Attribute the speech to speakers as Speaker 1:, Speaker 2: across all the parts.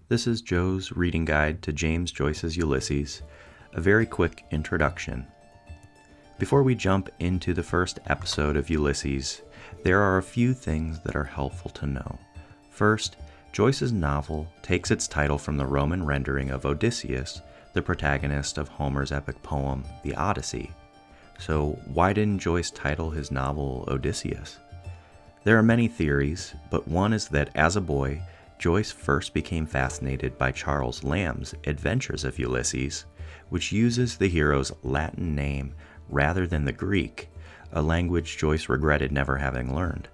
Speaker 1: This is Joe's reading guide to James Joyce's Ulysses, a very quick introduction. Before we jump into the first episode of Ulysses, there are a few things that are helpful to know. First, Joyce's novel takes its title from the Roman rendering of Odysseus, the protagonist of Homer's epic poem, The Odyssey. So why didn't Joyce title his novel Odysseus? There are many theories, but one is that as a boy, Joyce first became fascinated by Charles Lamb's Adventures of Ulysses, which uses the hero's Latin name rather than the Greek, a language Joyce regretted never having learned.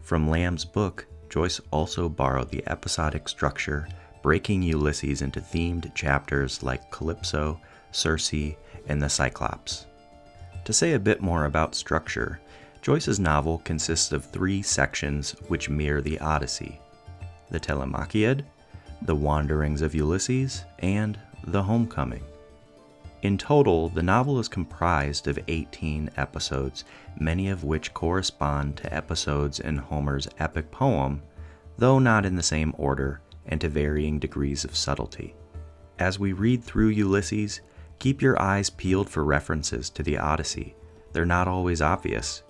Speaker 1: From Lamb's book, Joyce also borrowed the episodic structure, breaking Ulysses into themed chapters like Calypso, Circe, and the Cyclops. To say a bit more about structure, Joyce's novel consists of 3 sections which mirror the Odyssey: the Telemachia, the Wanderings of Ulysses, and the Homecoming. In total, the novel is comprised of 18 episodes, many of which correspond to episodes in Homer's epic poem, though not in the same order and to varying degrees of subtlety. As we read through Ulysses, keep your eyes peeled for references to the Odyssey. They're not always obvious.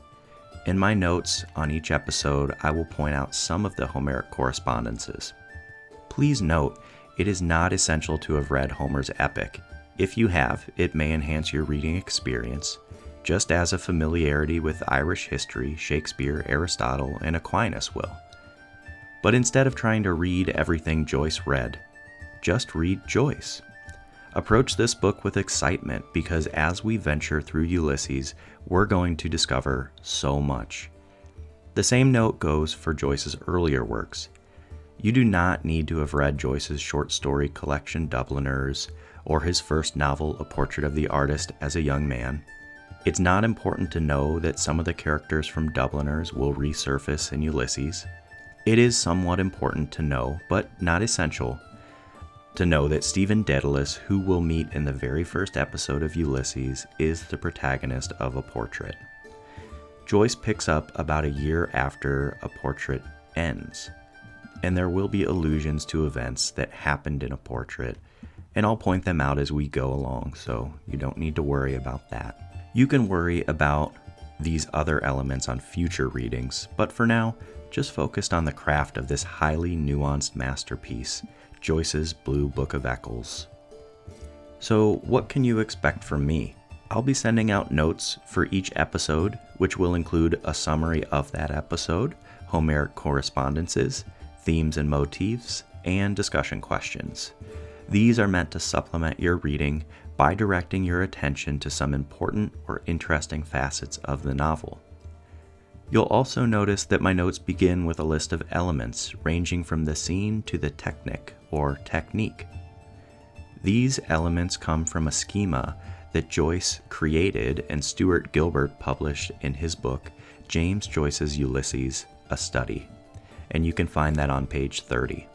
Speaker 1: In my notes on each episode, I will point out some of the Homeric correspondences. Please note, it is not essential to have read Homer's epic. If you have, it may enhance your reading experience, just as a familiarity with Irish history, Shakespeare, Aristotle, and Aquinas will. But instead of trying to read everything Joyce read, just read Joyce. Approach this book with excitement because as we venture through Ulysses, we're going to discover so much. The same note goes for Joyce's earlier works. You do not need to have read Joyce's short story collection Dubliners or his first novel, A Portrait of the Artist, as a young man. It's not important to know that some of the characters from Dubliners will resurface in Ulysses. It is somewhat important to know, but not essential, to know that Stephen Dedalus, who we'll meet in the very first episode of Ulysses, is the protagonist of A Portrait. Joyce picks up about a year after A Portrait ends, and there will be allusions to events that happened in A Portrait, and I'll point them out as we go along, so you don't need to worry about that. You can worry about these other elements on future readings, but for now, just focused on the craft of this highly nuanced masterpiece, Joyce's Blue Book of Eccles. So what can you expect from me? I'll be sending out notes for each episode, which will include a summary of that episode, Homeric correspondences, themes and motifs, and discussion questions. These are meant to supplement your reading by directing your attention to some important or interesting facets of the novel. You'll also notice that my notes begin with a list of elements ranging from the scene to the technic or technique. These elements come from a schema that Joyce created and Stuart Gilbert published in his book, James Joyce's Ulysses, A Study, and you can find that on page 30.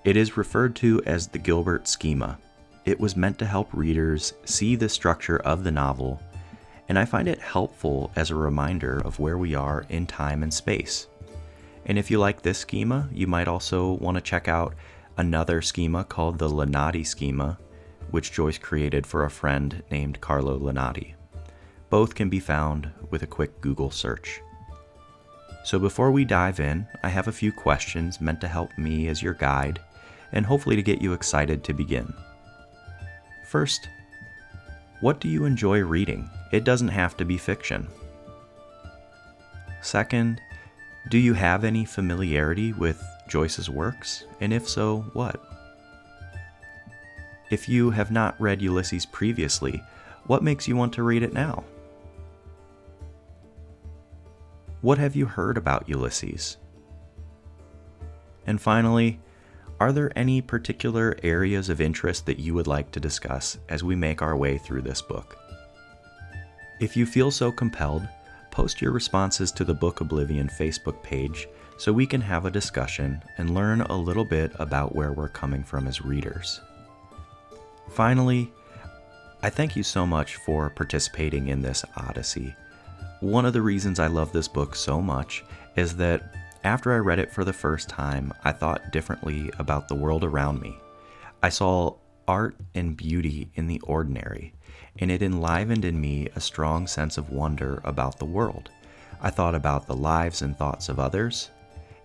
Speaker 1: It is referred to as the Gilbert schema. It was meant to help readers see the structure of the novel, and I find it helpful as a reminder of where we are in time and space. And if you like this schema, you might also want to check out another schema called the Lunati schema, which Joyce created for a friend named Carlo Lunati. Both can be found with a quick Google search. So before we dive in, I have a few questions meant to help me as your guide, and hopefully to get you excited to begin. First, what do you enjoy reading? It doesn't have to be fiction. Second, do you have any familiarity with Joyce's works? And if so, what? If you have not read Ulysses previously, what makes you want to read it now? What have you heard about Ulysses? And finally, are there any particular areas of interest that you would like to discuss as we make our way through this book? If you feel so compelled, post your responses to the Book Oblivion Facebook page so we can have a discussion and learn a little bit about where we're coming from as readers. Finally, I thank you so much for participating in this Odyssey. One of the reasons I love this book so much is that After I read it for the first time, I thought differently about the world around me. I saw art and beauty in the ordinary, and it enlivened in me a strong sense of wonder about the world. I thought about the lives and thoughts of others,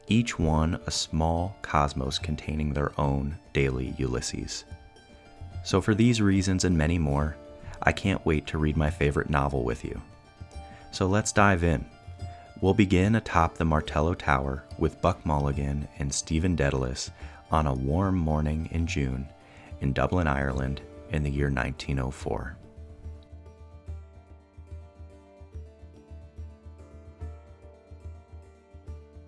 Speaker 1: each one a small cosmos containing their own daily Ulysses. So for these reasons and many more, I can't wait to read my favorite novel with you. So let's dive in. We'll begin atop the Martello Tower with Buck Mulligan and Stephen Dedalus on a warm morning in June in Dublin, Ireland in the year 1904.